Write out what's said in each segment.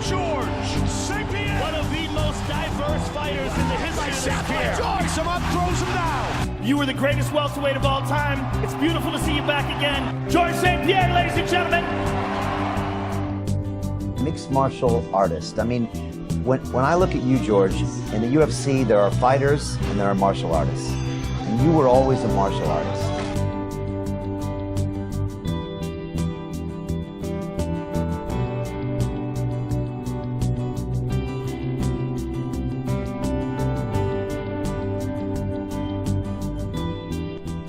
George St. Pierre, one of the most diverse fighters in the history of this sport. George, some up, throws him down. You were the greatest welterweight of all time. It's beautiful to see you back again. George St. Pierre, ladies and gentlemen. Mixed martial artist. I mean, when I look at you, George, in the UFC, there are fighters and there are martial artists. And you were always a martial artist.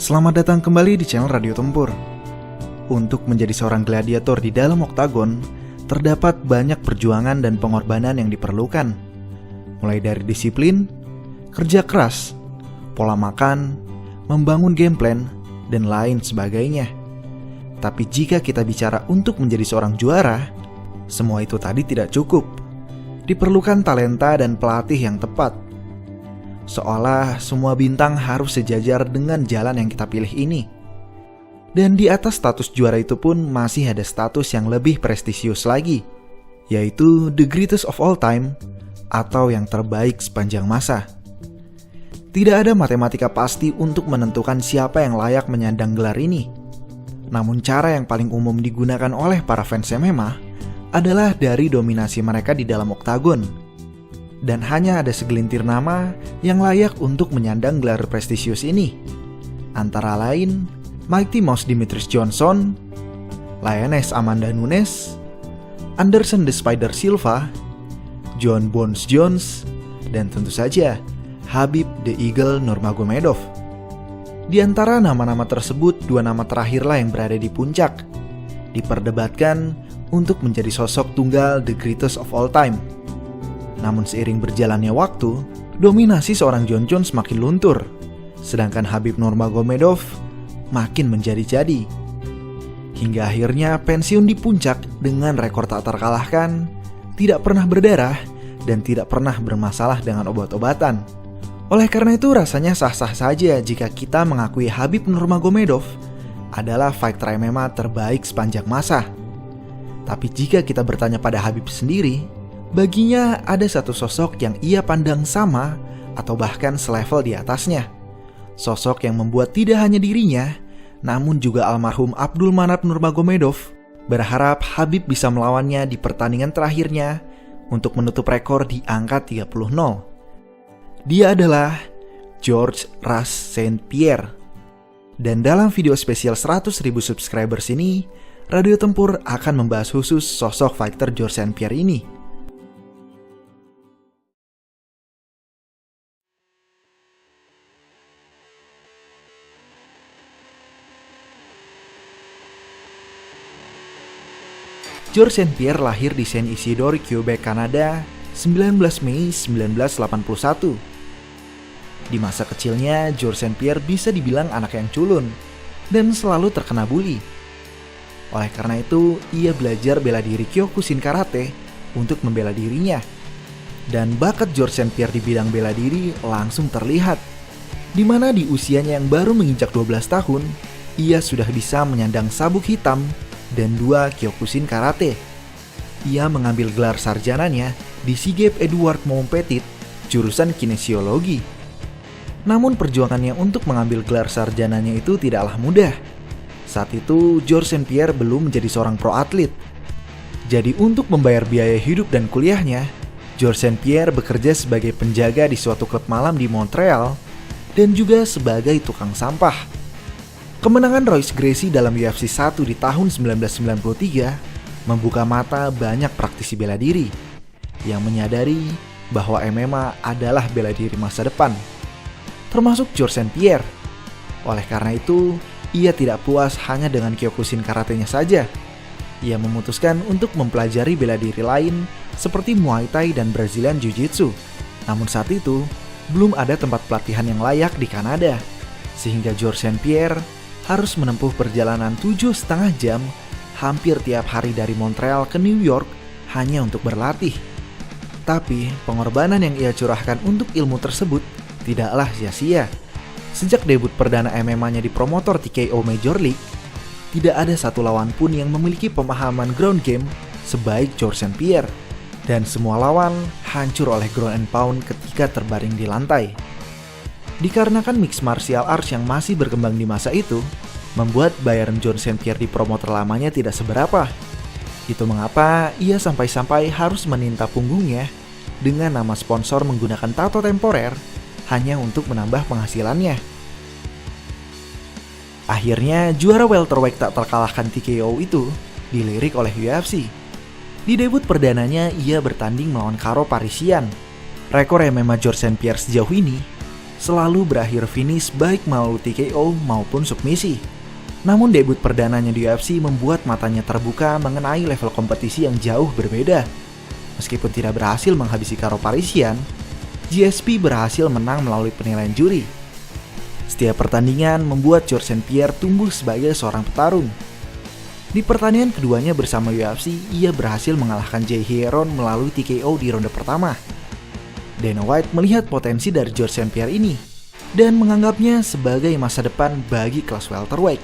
Selamat datang kembali di channel Radio Tempur. Untuk menjadi seorang gladiator di dalam oktagon, terdapat banyak perjuangan dan pengorbanan yang diperlukan. Mulai dari disiplin, kerja keras, pola makan, membangun game plan, dan lain sebagainya. Tapi jika kita bicara untuk menjadi seorang juara, semua itu tadi tidak cukup. Diperlukan talenta dan pelatih yang tepat. Seolah semua bintang harus sejajar dengan jalan yang kita pilih ini. Dan di atas status juara itu pun masih ada status yang lebih prestisius lagi, yaitu the greatest of all time, atau yang terbaik sepanjang masa. Tidak ada matematika pasti untuk menentukan siapa yang layak menyandang gelar ini. Namun cara yang paling umum digunakan oleh para fans MMA adalah dari dominasi mereka di dalam oktagon. Dan hanya ada segelintir nama yang layak untuk menyandang gelar prestisius ini. Antara lain, Mighty Mouse Demetrius Johnson, Lioness Amanda Nunes, Anderson the Spider Silva, John Bones Jones, dan tentu saja Khabib the Eagle Nurmagomedov. Di antara nama-nama tersebut, dua nama terakhirlah yang berada di puncak, diperdebatkan untuk menjadi sosok tunggal the greatest of all time. Namun seiring berjalannya waktu, dominasi seorang Jon Jones makin luntur, sedangkan Khabib Nurmagomedov makin menjadi-jadi. Hingga akhirnya pensiun di puncak dengan rekor tak terkalahkan, tidak pernah berdarah, dan tidak pernah bermasalah dengan obat-obatan. Oleh karena itu rasanya sah-sah saja jika kita mengakui Khabib Nurmagomedov adalah fighter MMA terbaik sepanjang masa. Tapi jika kita bertanya pada Khabib sendiri, baginya ada satu sosok yang ia pandang sama atau bahkan selevel di atasnya. Sosok yang membuat tidak hanya dirinya, namun juga almarhum Abdulmanap Nurmagomedov berharap Khabib bisa melawannya di pertandingan terakhirnya untuk menutup rekor di angka 30-0. Dia adalah George Rush St. Pierre. Dan dalam video spesial 100.000 subscribers ini, Radio Tempur akan membahas khusus sosok fighter George St. Pierre ini. George St. Pierre lahir di Saint Isidore, Quebec, Kanada, 19 Mei 1981. Di masa kecilnya, George St. Pierre bisa dibilang anak yang culun dan selalu terkena bully. Oleh karena itu, ia belajar bela diri Kyokushin Karate untuk membela dirinya. Dan bakat George St. Pierre di bidang bela diri langsung terlihat, di mana di usianya yang baru menginjak 12 tahun, ia sudah bisa menyandang sabuk hitam dan 2 Kyokushin Karate. Ia mengambil gelar sarjananya di Sigep Edward Montpetit, jurusan kinesiologi. Namun perjuangannya untuk mengambil gelar sarjananya itu tidaklah mudah. Saat itu George St. Pierre belum menjadi seorang pro atlet. Jadi untuk membayar biaya hidup dan kuliahnya, George St. Pierre bekerja sebagai penjaga di suatu klub malam di Montreal dan juga sebagai tukang sampah. Kemenangan Royce Gracie dalam UFC 1 di tahun 1993 membuka mata banyak praktisi bela diri yang menyadari bahwa MMA adalah bela diri masa depan, termasuk George St. Pierre. Oleh karena itu, ia tidak puas hanya dengan Kyokushin Karatenya saja. ia memutuskan untuk mempelajari bela diri lain seperti Muay Thai dan Brazilian Jiu-Jitsu. Namun saat itu, belum ada tempat pelatihan yang layak di Kanada, sehingga George St. Pierre harus menempuh perjalanan 7,5 jam hampir tiap hari dari Montreal ke New York hanya untuk berlatih. Tapi, pengorbanan yang ia curahkan untuk ilmu tersebut tidaklah sia-sia. Sejak debut perdana MMA-nya di promotor TKO Major League, tidak ada satu lawan pun yang memiliki pemahaman ground game sebaik George St. Pierre. Dan semua lawan hancur oleh ground and pound ketika terbaring di lantai. Dikarenakan mixed martial arts yang masih berkembang di masa itu, membuat bayaran George St. Pierre di promotor lamanya tidak seberapa. Itu mengapa ia sampai-sampai harus meninta punggungnya dengan nama sponsor menggunakan tato temporer hanya untuk menambah penghasilannya. Akhirnya, juara welterweight tak terkalahkan TKO itu dilirik oleh UFC. Di debut perdananya, ia bertanding melawan Karo Parisyan. Rekor MMA George St. Pierre sejauh ini selalu berakhir finish baik melalui TKO maupun submisi. Namun debut perdananya di UFC membuat matanya terbuka mengenai level kompetisi yang jauh berbeda. Meskipun tidak berhasil menghabisi Karo Parisyan, GSP berhasil menang melalui penilaian juri. Setiap pertandingan membuat George St. Pierre tumbuh sebagai seorang petarung. Di pertandingan keduanya bersama UFC, ia berhasil mengalahkan Jay Hieron melalui TKO di ronde pertama. Dana White melihat potensi dari George St. Pierre ini dan menganggapnya sebagai masa depan bagi kelas welterweight.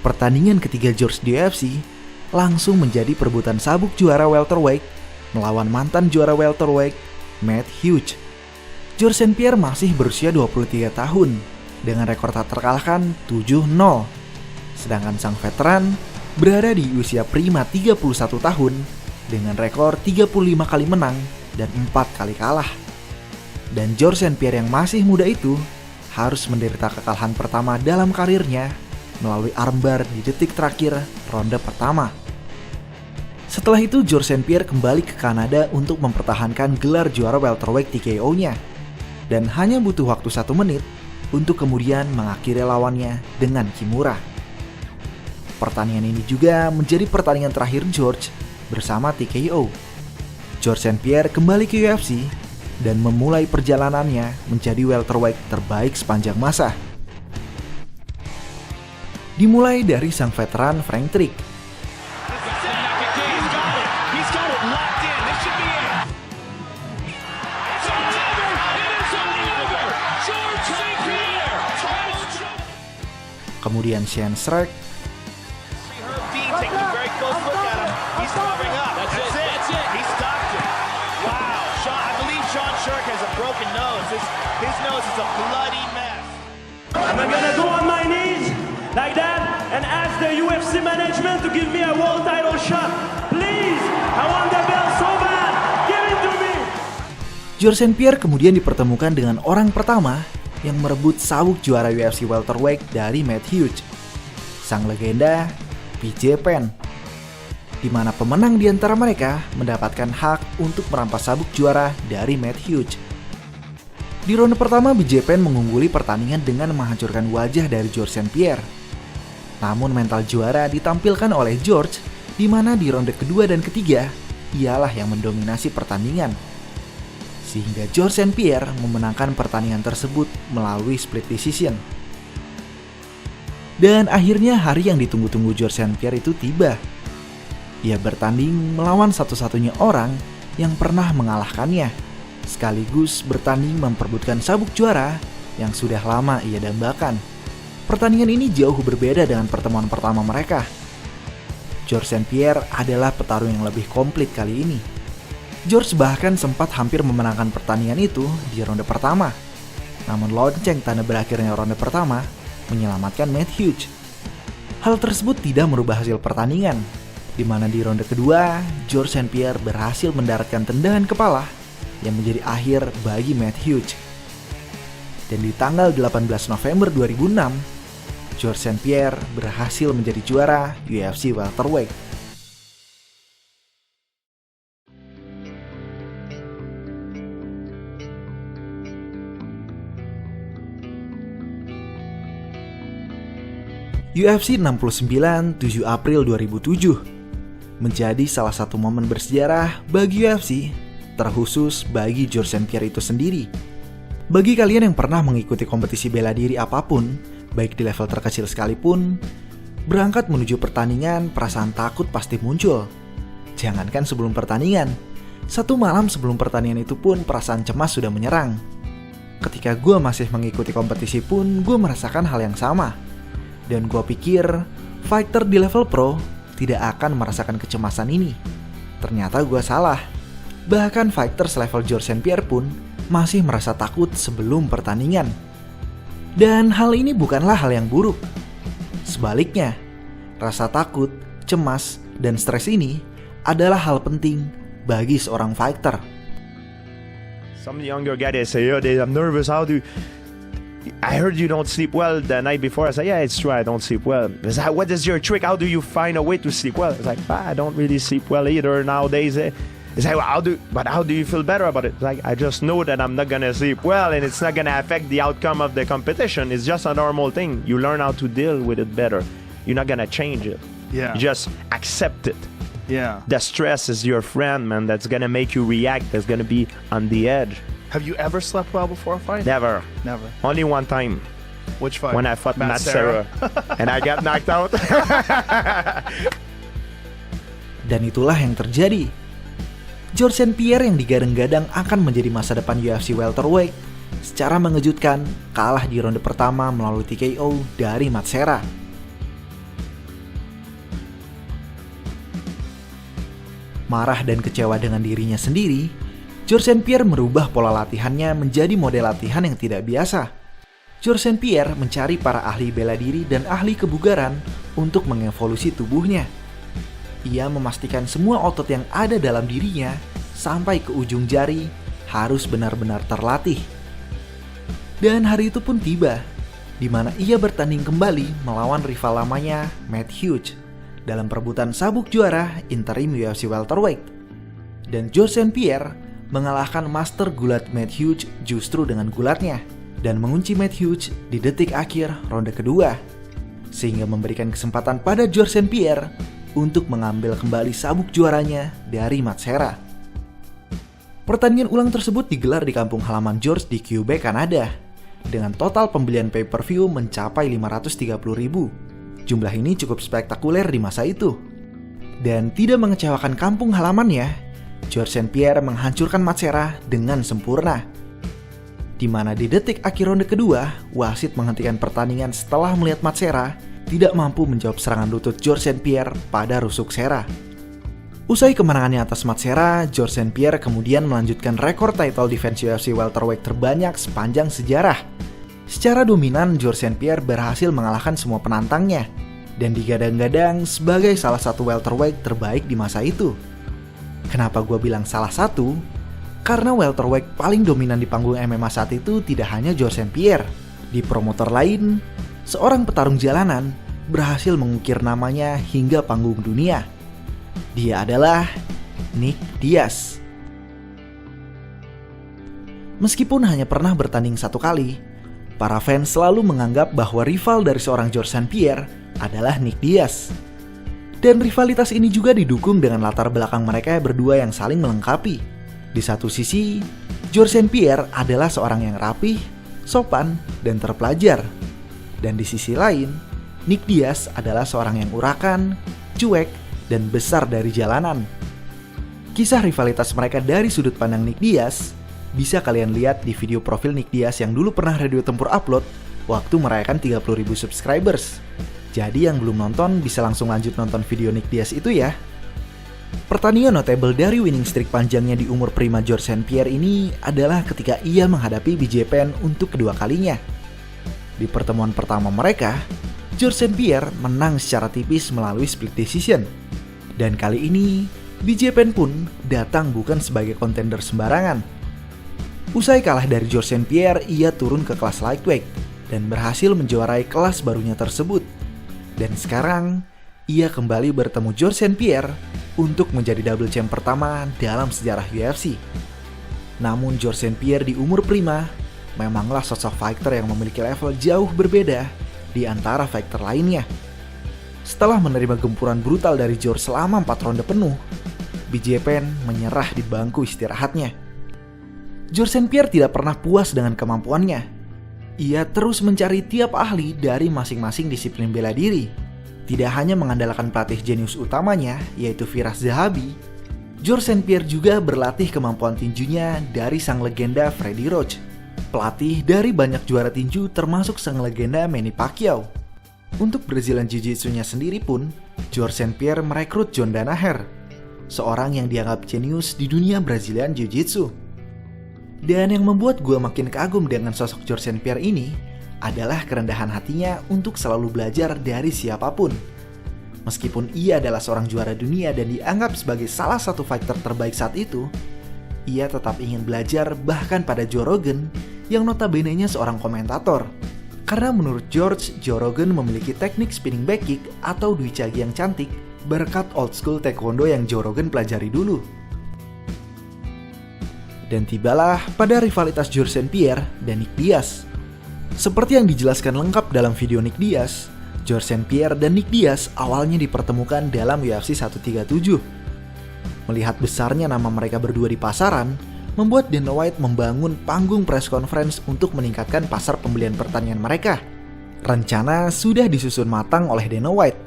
Pertandingan ketiga George di UFC langsung menjadi perebutan sabuk juara welterweight melawan mantan juara welterweight Matt Hughes. George St. Pierre masih berusia 23 tahun dengan rekor tak terkalahkan 7-0. Sedangkan sang veteran berada di usia prima 31 tahun dengan rekor 35 kali menang dan 4 kali kalah. Dan George St. Pierre yang masih muda itu harus menderita kekalahan pertama dalam karirnya melalui armbar di detik terakhir ronde pertama. Setelah itu George St. Pierre kembali ke Kanada untuk mempertahankan gelar juara welterweight TKO-nya dan hanya butuh waktu 1 menit untuk kemudian mengakhiri lawannya dengan Kimura. Pertandingan ini juga menjadi pertandingan terakhir George bersama TKO. George St. Pierre kembali ke UFC dan memulai perjalanannya menjadi welterweight terbaik sepanjang masa. Dimulai dari sang veteran Frank Trick. Kemudian Sean Strickland, I'm gonna go on my knees like that and ask the UFC management to give me a world title shot. Please, I want the belt so bad. Give it to me. George St. Pierre kemudian dipertemukan dengan orang pertama yang merebut sabuk juara UFC welterweight dari Matt Hughes, sang legenda BJ Penn, di mana pemenang di antara mereka mendapatkan hak untuk merampas sabuk juara dari Matt Hughes. Di ronde pertama, BJ Penn mengungguli pertandingan dengan menghancurkan wajah dari George St. Pierre. Namun mental juara ditampilkan oleh George, di mana di ronde kedua dan ketiga, ialah yang mendominasi pertandingan. Sehingga George St. Pierre memenangkan pertandingan tersebut melalui split decision. Dan akhirnya hari yang ditunggu-tunggu George St. Pierre itu tiba. Ia bertanding melawan satu-satunya orang yang pernah mengalahkannya, sekaligus bertanding memperebutkan sabuk juara yang sudah lama ia dambakan. Pertandingan ini jauh berbeda dengan pertemuan pertama mereka. George St. Pierre adalah petarung yang lebih komplit kali ini. George bahkan sempat hampir memenangkan pertandingan itu di ronde pertama. Namun lonceng tanda berakhirnya ronde pertama menyelamatkan Matt Hughes. Hal tersebut tidak merubah hasil pertandingan, di mana di ronde kedua, George St. Pierre berhasil mendaratkan tendangan kepala yang menjadi akhir bagi Matt Hughes. Dan di tanggal 18 November 2006, George St. Pierre berhasil menjadi juara UFC welterweight. UFC 69 7 April 2007. menjadi salah satu momen bersejarah bagi UFC, terkhusus bagi George St. Pierre itu sendiri. Bagi kalian yang pernah mengikuti kompetisi bela diri apapun, baik di level terkecil sekalipun, berangkat menuju pertandingan, perasaan takut pasti muncul. Jangankan sebelum pertandingan, 1 malam sebelum pertandingan itu pun perasaan cemas sudah menyerang. Ketika gue masih mengikuti kompetisi pun, gue merasakan hal yang sama. Dan gue pikir, fighter di level pro tidak akan merasakan kecemasan ini. Ternyata gue salah. Bahkan fighter selevel George St. Pierre pun masih merasa takut sebelum pertandingan. Dan hal ini bukanlah hal yang buruk. Sebaliknya, rasa takut, cemas, dan stres ini adalah hal penting bagi seorang fighter. Some younger guy, they say, I'm nervous, I heard you don't sleep well the night before. I say, yeah, it's true, I don't sleep well. It's like, what is your trick? How do you find a way to sleep well? It's like, I don't really sleep well either nowadays. It's like, well, how do you feel better about it? It's like, I just know that I'm not gonna sleep well and it's not gonna affect the outcome of the competition. It's just a normal thing. You learn how to deal with it better. You're not gonna change it. Yeah. You just accept it. Yeah. The stress is your friend, man. That's gonna make you react. That's gonna be on the edge. Have you ever slept well before a fight? Never. Never. Only one time. Which fight? When I fought Matt Serra. And I got knocked out. Dan itulah yang terjadi. George St. Pierre yang digadang-gadang akan menjadi masa depan UFC welterweight secara mengejutkan kalah di ronde pertama melalui TKO dari Matt Serra. Marah dan kecewa dengan dirinya sendiri, George St. Pierre merubah pola latihannya menjadi model latihan yang tidak biasa. George St. Pierre mencari para ahli bela diri dan ahli kebugaran untuk mengevolusi tubuhnya. Ia memastikan semua otot yang ada dalam dirinya sampai ke ujung jari harus benar-benar terlatih. Dan hari itu pun tiba, di mana ia bertanding kembali melawan rival lamanya, Matt Hughes, dalam perebutan sabuk juara interim UFC welterweight. Dan George St. Pierre mengalahkan master gulat Matt Hughes justru dengan gulatnya dan mengunci Matt Hughes di detik akhir ronde kedua, sehingga memberikan kesempatan pada George St. Pierre untuk mengambil kembali sabuk juaranya dari Matt Serra. Pertandingan ulang tersebut digelar di kampung halaman George di Quebec, Kanada, dengan total pembelian pay-per-view mencapai 530.000. Jumlah ini cukup spektakuler di masa itu. Dan tidak mengecewakan kampung halamannya, George St. Pierre menghancurkan Matt Serra dengan sempurna. Di mana di detik akhir ronde kedua, wasit menghentikan pertandingan setelah melihat Matt Serra tidak mampu menjawab serangan lutut George St. Pierre pada rusuk Serra. Usai kemenangannya atas Matt Serra, George St. Pierre kemudian melanjutkan rekor title defense UFC welterweight terbanyak sepanjang sejarah. Secara dominan, George St. Pierre berhasil mengalahkan semua penantangnya dan digadang-gadang sebagai salah satu welterweight terbaik di masa itu. Kenapa gue bilang salah satu? Karena welterweight paling dominan di panggung MMA saat itu tidak hanya George St. Pierre. Di promotor lain, seorang petarung jalanan berhasil mengukir namanya hingga panggung dunia. Dia adalah Nick Diaz. Meskipun hanya pernah bertanding 1 kali, para fans selalu menganggap bahwa rival dari seorang George St. Pierre adalah Nick Diaz. Dan rivalitas ini juga didukung dengan latar belakang mereka berdua yang saling melengkapi. Di satu sisi, George St. Pierre adalah seorang yang rapih, sopan, dan terpelajar. Dan di sisi lain, Nick Diaz adalah seorang yang urakan, cuek, dan besar dari jalanan. Kisah rivalitas mereka dari sudut pandang Nick Diaz bisa kalian lihat di video profil Nick Diaz yang dulu pernah Radio Tempur upload waktu merayakan 30.000 subscribers. Jadi yang belum nonton bisa langsung lanjut nonton video Nick Diaz itu ya. Pertandingan notable dari winning streak panjangnya di umur prima George St. Pierre ini adalah ketika ia menghadapi BJ Penn untuk kedua kalinya. Di pertemuan pertama mereka, George St. Pierre menang secara tipis melalui split decision. Dan kali ini, BJ Penn pun datang bukan sebagai kontender sembarangan. Usai kalah dari George St. Pierre, ia turun ke kelas lightweight dan berhasil menjuarai kelas barunya tersebut. Dan sekarang, ia kembali bertemu George St. Pierre untuk menjadi double champ pertama dalam sejarah UFC. Namun George St. Pierre di umur prima memanglah sosok fighter yang memiliki level jauh berbeda di antara fighter lainnya. Setelah menerima gempuran brutal dari George selama 4 ronde penuh, BJ Penn menyerah di bangku istirahatnya. George St. Pierre tidak pernah puas dengan kemampuannya. Ia terus mencari tiap ahli dari masing-masing disiplin bela diri. Tidak hanya mengandalkan pelatih jenius utamanya, yaitu Firas Zahabi, George St. Pierre juga berlatih kemampuan tinjunya dari sang legenda Freddie Roach, pelatih dari banyak juara tinju termasuk sang legenda Manny Pacquiao. Untuk Brazilian Jiu-Jitsu-nya sendiri pun, George St. Pierre merekrut John Danaher, seorang yang dianggap jenius di dunia Brazilian Jiu-Jitsu. Dan yang membuat gue makin kagum dengan sosok George St. Pierre ini adalah kerendahan hatinya untuk selalu belajar dari siapapun. Meskipun ia adalah seorang juara dunia dan dianggap sebagai salah satu fighter terbaik saat itu, ia tetap ingin belajar bahkan pada Joe Rogan yang notabene-nya seorang komentator. Karena menurut George, Joe Rogan memiliki teknik spinning back kick atau dui chagi yang cantik berkat old school taekwondo yang Joe Rogan pelajari dulu. Dan tibalah pada rivalitas George St. Pierre dan Nick Diaz. Seperti yang dijelaskan lengkap dalam video Nick Diaz, George St. Pierre dan Nick Diaz awalnya dipertemukan dalam UFC 137. Melihat besarnya nama mereka berdua di pasaran, membuat Dana White membangun panggung press conference untuk meningkatkan pasar pembelian pertandingan mereka. Rencana sudah disusun matang oleh Dana White.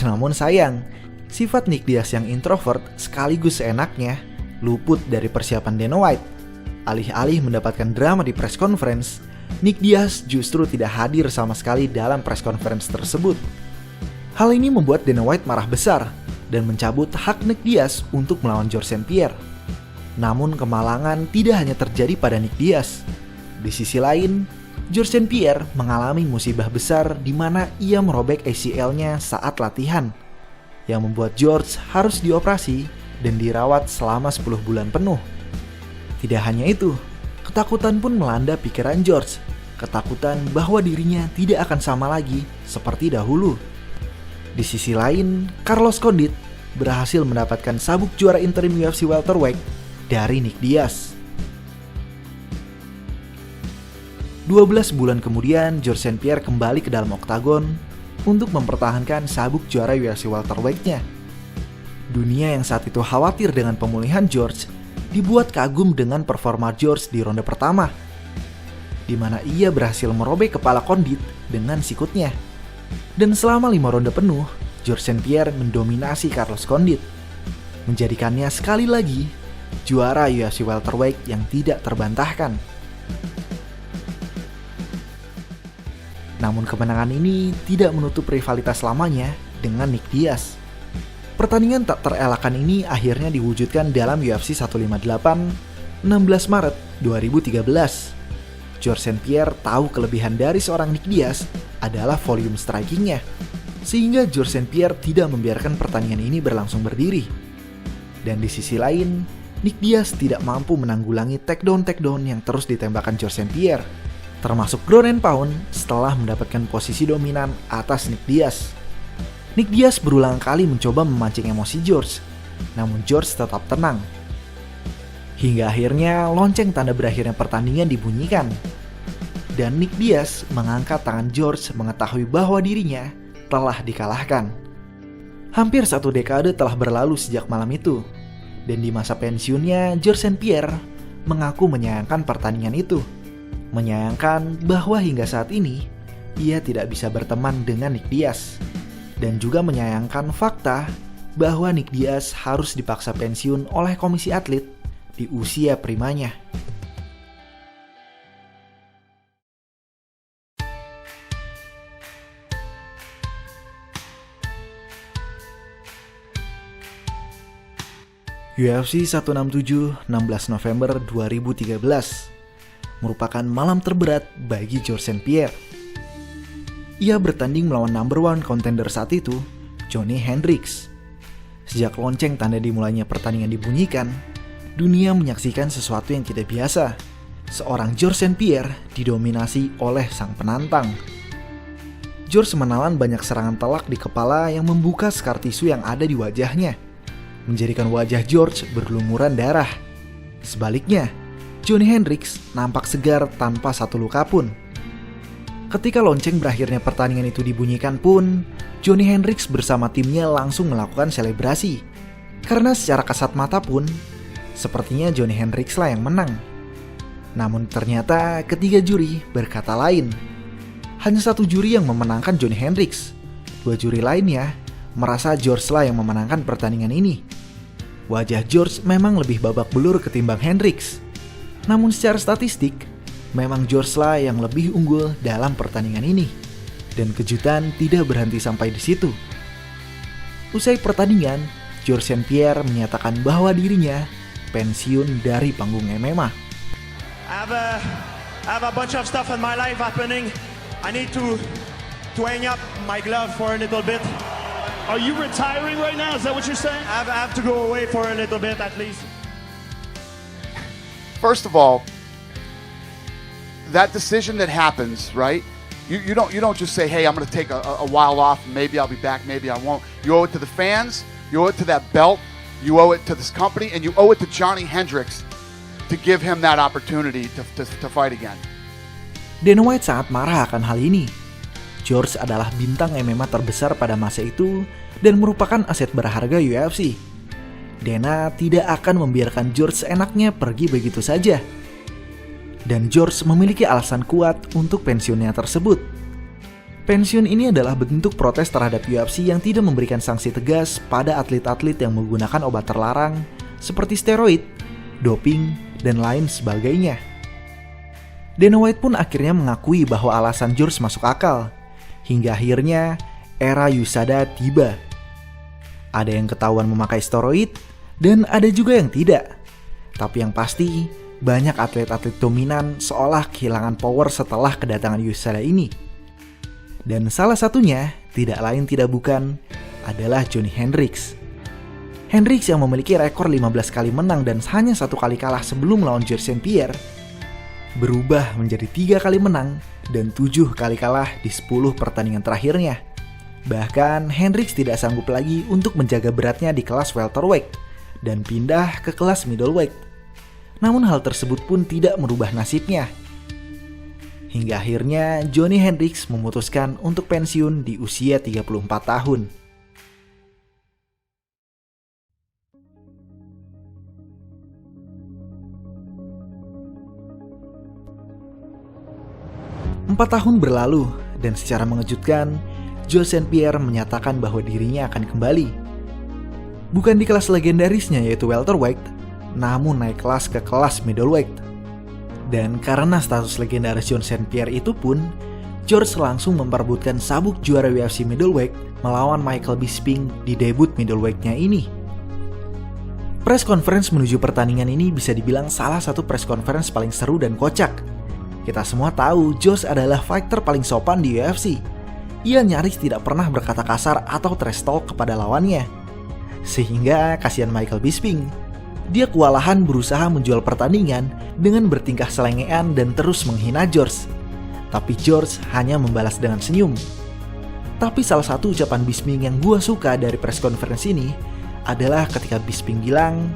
Namun sayang, sifat Nick Diaz yang introvert sekaligus seenaknya luput dari persiapan Dana White. Alih-alih mendapatkan drama di press conference, Nick Diaz justru tidak hadir sama sekali dalam press conference tersebut. Hal ini membuat Dana White marah besar dan mencabut hak Nick Diaz untuk melawan George St. Pierre. Namun kemalangan tidak hanya terjadi pada Nick Diaz. Di sisi lain, George St. Pierre mengalami musibah besar di mana ia merobek ACL-nya saat latihan, yang membuat George harus dioperasi dan dirawat selama 10 bulan penuh. Tidak hanya itu, ketakutan pun melanda pikiran George. Ketakutan bahwa dirinya tidak akan sama lagi seperti dahulu. Di sisi lain, Carlos Condit berhasil mendapatkan sabuk juara interim UFC welterweight dari Nick Diaz. 12 bulan kemudian, George St. Pierre kembali ke dalam oktagon untuk mempertahankan sabuk juara UFC welterweight-nya. Dunia yang saat itu khawatir dengan pemulihan George dibuat kagum dengan performa George di ronde pertama, di mana ia berhasil merobek kepala Condit dengan sikutnya. Dan selama 5 ronde penuh, George St. Pierre mendominasi Carlos Condit, menjadikannya sekali lagi juara UFC welterweight yang tidak terbantahkan. Namun kemenangan ini tidak menutup rivalitas lamanya dengan Nick Diaz. Pertandingan tak terelakkan ini akhirnya diwujudkan dalam UFC 158, 16 Maret 2013. George St. Pierre tahu kelebihan dari seorang Nick Diaz adalah volume strikingnya, sehingga George St. Pierre tidak membiarkan pertandingan ini berlangsung berdiri. Dan di sisi lain, Nick Diaz tidak mampu menanggulangi takedown yang terus ditembakkan George St. Pierre, termasuk ground and pound setelah mendapatkan posisi dominan atas Nick Diaz. Nick Diaz berulang kali mencoba memancing emosi George, namun George tetap tenang. Hingga akhirnya lonceng tanda berakhirnya pertandingan dibunyikan. Dan Nick Diaz mengangkat tangan George mengetahui bahwa dirinya telah dikalahkan. Hampir 1 dekade telah berlalu sejak malam itu. Dan di masa pensiunnya, George St. Pierre mengaku menyayangkan pertandingan itu. Menyayangkan bahwa hingga saat ini, ia tidak bisa berteman dengan Nick Diaz. Dan juga menyayangkan fakta bahwa Nick Diaz harus dipaksa pensiun oleh komisi atlet di usia primanya. UFC 167 16 November 2013 merupakan malam terberat bagi George St. Pierre. Ia bertanding melawan number 1 contender saat itu, Johnny Hendricks. Sejak lonceng tanda dimulainya pertandingan dibunyikan, dunia menyaksikan sesuatu yang tidak biasa. Seorang George St. Pierre didominasi oleh sang penantang. George menelan banyak serangan telak di kepala yang membuka skar tisu yang ada di wajahnya, menjadikan wajah George berlumuran darah. Sebaliknya, Johnny Hendricks nampak segar tanpa satu luka pun. Ketika lonceng berakhirnya pertandingan itu dibunyikan pun, Johnny Hendricks bersama timnya langsung melakukan selebrasi. Karena secara kasat mata pun, sepertinya Johnny Hendricks lah yang menang. Namun ternyata ketiga juri berkata lain. Hanya satu juri yang memenangkan Johnny Hendricks. Dua juri lainnya merasa George lah yang memenangkan pertandingan ini. Wajah George memang lebih babak belur ketimbang Hendricks. Namun secara statistik, memang George lah yang lebih unggul dalam pertandingan ini. Dan kejutan tidak berhenti sampai di situ. Usai pertandingan, George St. Pierre menyatakan bahwa dirinya pensiun dari panggung MMA. I have a bunch of stuff in my life happening. I need to hang up my glove for a little bit. Are you retiring right now? Is that what you're saying? I have to go away for a little bit at least. First of all, that decision that happens, right? You don't just say, hey, I'm going to take a while off, maybe I'll be back, maybe I won't. You owe it to the fans, you owe it to that belt, you owe it to this company, and you owe it to Johnny Hendricks to give him that opportunity to fight again. Dana White sangat marah akan hal ini. George adalah bintang MMA terbesar pada masa itu dan merupakan aset berharga UFC. Dana tidak akan membiarkan George enaknya pergi begitu saja. Dan George memiliki alasan kuat untuk pensiunnya tersebut. Pensiun ini adalah bentuk protes terhadap UFC yang tidak memberikan sanksi tegas pada atlet-atlet yang menggunakan obat terlarang seperti steroid, doping, dan lain sebagainya. Dana White pun akhirnya mengakui bahwa alasan George masuk akal. Hingga akhirnya era USADA tiba. Ada yang ketahuan memakai steroid dan ada juga yang tidak. Tapi yang pasti, banyak atlet-atlet dominan seolah kehilangan power setelah kedatangan USADA ini. Dan salah satunya, tidak lain tidak bukan, adalah Johnny Hendricks. Hendricks yang memiliki rekor 15 kali menang dan hanya 1 kali kalah sebelum melawan George St. Pierre, berubah menjadi 3 kali menang dan 7 kali kalah di 10 pertandingan terakhirnya. Bahkan Hendricks tidak sanggup lagi untuk menjaga beratnya di kelas welterweight dan pindah ke kelas middleweight. Namun hal tersebut pun tidak merubah nasibnya. Hingga akhirnya Johnny Hendricks memutuskan untuk pensiun di usia 34 tahun. Empat tahun berlalu dan secara mengejutkan, George St. Pierre menyatakan bahwa dirinya akan kembali. Bukan di kelas legendarisnya yaitu welterweight, namun naik kelas ke kelas middleweight. Dan karena status legendaris George St. Pierre itu pun, George langsung memperebutkan sabuk juara UFC middleweight melawan Michael Bisping di debut middleweight-nya ini. Press conference menuju pertandingan ini bisa dibilang salah satu press conference paling seru dan kocak. Kita semua tahu George adalah fighter paling sopan di UFC. Ia nyaris tidak pernah berkata kasar atau trash talk kepada lawannya. Sehingga kasihan Michael Bisping. Dia kewalahan berusaha menjual pertandingan dengan bertingkah selengean dan terus menghina George. Tapi George hanya membalas dengan senyum. Tapi salah satu ucapan Bisping yang gue suka dari press conference ini adalah ketika Bisping bilang,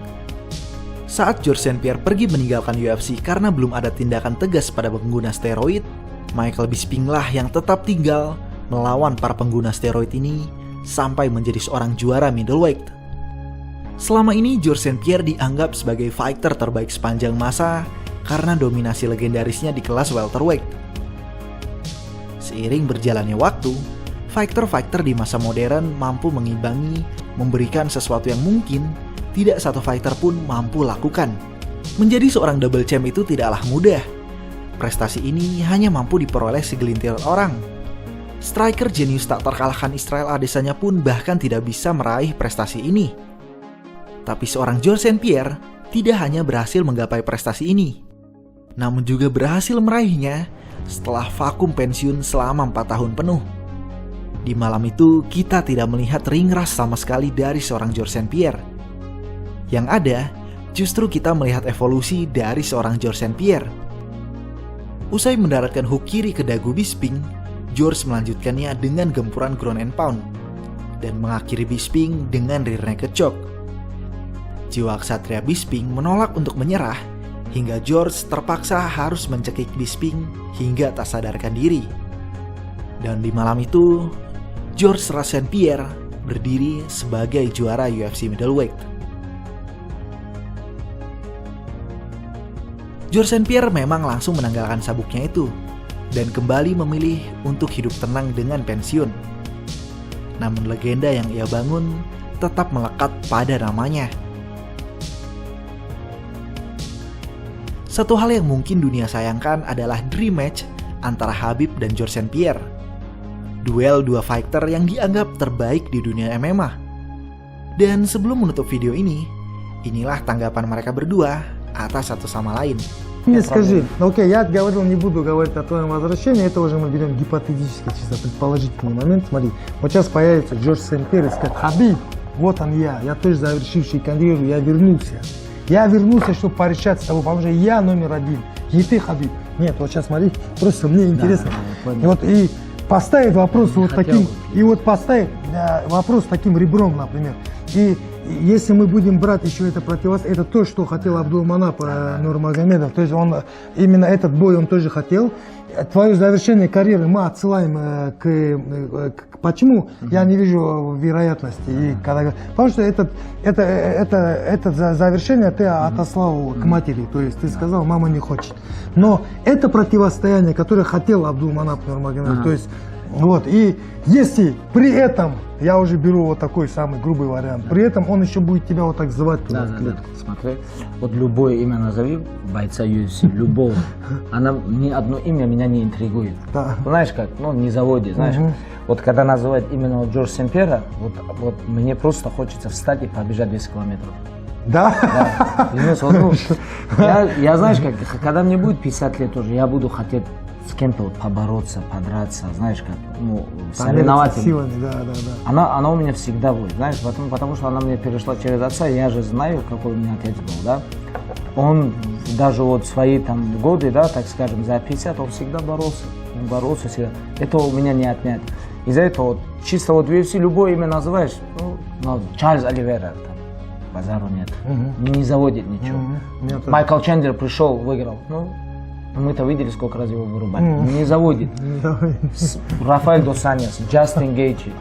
saat George St. Pierre pergi meninggalkan UFC karena belum ada tindakan tegas pada pengguna steroid, Michael Bisping lah yang tetap tinggal melawan para pengguna steroid ini sampai menjadi seorang juara middleweight. Selama ini George St. Pierre dianggap sebagai fighter terbaik sepanjang masa karena dominasi legendarisnya di kelas welterweight. Seiring berjalannya waktu, fighter-fighter di masa modern mampu mengimbangi, memberikan sesuatu yang mungkin tidak satu fighter pun mampu lakukan. Menjadi seorang double champ itu tidaklah mudah. Prestasi ini hanya mampu diperoleh segelintir orang. Striker jenius tak terkalahkan Israel Adesanya pun bahkan tidak bisa meraih prestasi ini. Tapi seorang George St. Pierre tidak hanya berhasil menggapai prestasi ini, namun juga berhasil meraihnya setelah vakum pensiun selama 4 tahun penuh. Di malam itu kita tidak melihat ring rust sama sekali dari seorang George St. Pierre. Yang ada, justru kita melihat evolusi dari seorang George St. Pierre. Usai mendaratkan hook kiri ke dagu Bisping, George melanjutkannya dengan gempuran ground and pound dan mengakhiri Bisping dengan rear naked choke. Jiwa ksatria Bisping menolak untuk menyerah hingga George terpaksa harus mencekik Bisping hingga tak sadarkan diri. Dan di malam itu, Georges St. Pierre berdiri sebagai juara UFC middleweight. Georges St. Pierre memang langsung menanggalkan sabuknya itu dan kembali memilih untuk hidup tenang dengan pensiun. Namun legenda yang ia bangun tetap melekat pada namanya. Satu hal yang mungkin dunia sayangkan adalah dream match antara Khabib dan Georges St. Pierre. Duel dua fighter yang dianggap terbaik di dunia MMA. Dan sebelum menutup video ini, inilah tanggapan mereka berdua atas satu sama lain. Мне скажи, ну окей, я говорил, не буду говорить о твоем возвращении, это уже мы берем гипотетически, чисто предположительный момент. Смотри, вот сейчас появится Джордж Сен-Пьер и скажет: Хабиб, вот он я тоже завершивший карьеру, я вернулся. Я вернулся, чтобы порешать с тобой, потому что я номер один, не ты, Хабиб. Нет, вот сейчас смотри, просто мне интересно. И вот и поставить вопрос вот таким, и вот поставить вопрос таким ребром, например. И если мы будем брать еще это противостояние, это то, что хотел Абдулманап Нурмагомедов, то есть он именно этот бой он тоже хотел. Твое завершение карьеры мы отсылаем к почему я не вижу вероятности. И когда, потому что это завершение ты отослал к матери, то есть ты сказал, мама не хочет. Но это противостояние, которое хотел Абдулманап Нурмагомедов, то есть вот, и если при этом, я уже беру вот такой самый грубый вариант, при этом он еще будет тебя вот так звать туда в клетку. Смотри, вот любое имя назови, бойца UFC, любого, ни одно имя меня не интригует. Да. Знаешь как, не заводит, знаешь. Вот когда называют именно Джордж Сен-Пьера, вот мне просто хочется встать и побежать 200 километров. Да? Да. Я знаешь как, когда мне будет 50 лет уже, я буду хотеть с кем-то вот побороться, подраться, знаешь как, соревновательно. Силами, да. Она у меня всегда будет, знаешь, потому что она мне перешла через отца, я же знаю, какой у меня отец был, да. Он даже вот свои там годы, да, так скажем, за 50, он всегда боролся всегда. Это у меня не отнять. Из-за этого вот, чисто вот в UFC любое имя называешь, Чарльз Оливейра, там, базару нет, не заводит ничего. Майкл Чендлер пришел, выиграл, мы-то видели, сколько раз его вырубали. Не заводит. Рафаэль дос Аньос, Джастин Гейчи,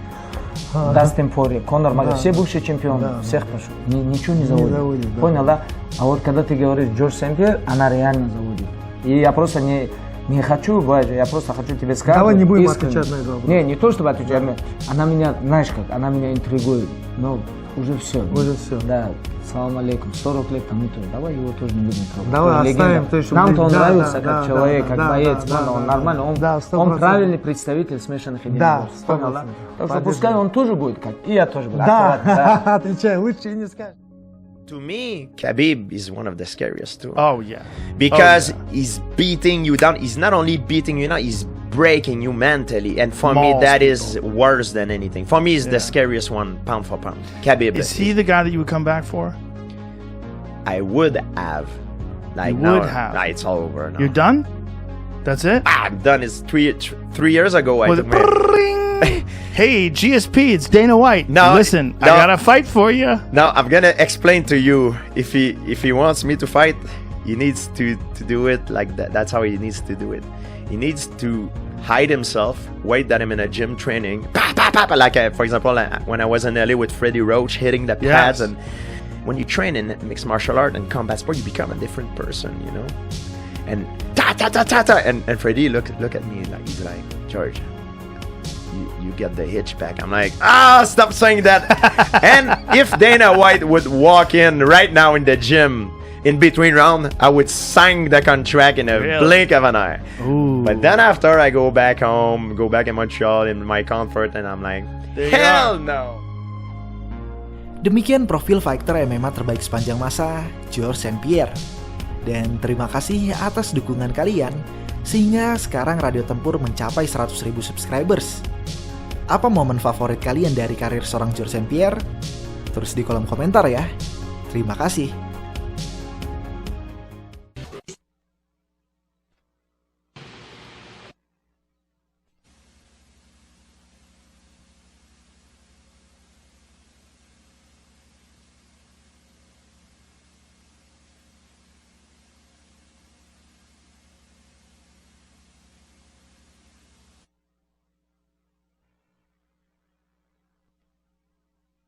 Дастин Порье, Конор Макгрегор, все бывшие чемпионы, всех пошел. Ничего не заводит. Понял, да? А вот когда ты говоришь Джордж Сен-Пьер, она реально заводит. И я просто не хочу, я просто хочу тебе сказать. Давай не будем отвечать на это вопрос. Не то, чтобы отвечать. Она меня, знаешь как, она меня интригует. Но уже все. Уже все. Да. Салам алейкум, 40 лет тому тоже. Давай его тоже не будем трогать. Давай оставим. То есть, нам-то он нравится как человек, как боец. Он нормально, он правильный представитель смешанных единоборств. Понял, да? Так что пускай он тоже будет как, и я тоже буду. Да, отвечай, лучше и не скажешь. To me, Khabib is one of the scariest too. Oh yeah, because he's beating you down. He's not only beating you down, he's breaking you mentally. And for me, that is worse than anything. For me, he's the scariest one, pound for pound. Khabib. Is he the guy that you would come back for? I would have. Like you now, would have. Nah, it's all over now. You're done? That's it? I'm done. It's 3 years ago. I took Hey, GSP, it's Dana White. No, listen, no. I got a fight for you. Now I'm gonna explain to you. If he wants me to fight, he needs to do it like that. That's how he needs to do it. He needs to hide himself, wait that I'm in a gym training, like for example when I was in LA with Freddie Roach hitting the pads. And when you train in mixed martial art and combat sport, you become a different person, you know. And and Freddie look at me like he's like, George, you get the hitch back. I'm like, stop saying that. And if Dana White would walk in right now in the gym in between round, I would sign the contract in a blink of an eye. Ooh. But then after I go back home, go back in Montreal in my comfort, and I'm like, hell no. Demikian profil fighter MMA terbaik sepanjang masa, Georges St. Pierre. Dan terima kasih atas dukungan kalian, sehingga sekarang Radio Tempur mencapai 100.000 subscribers. Apa momen favorit kalian dari karir seorang Georges St. Pierre? Tulis di kolom komentar ya. Terima kasih.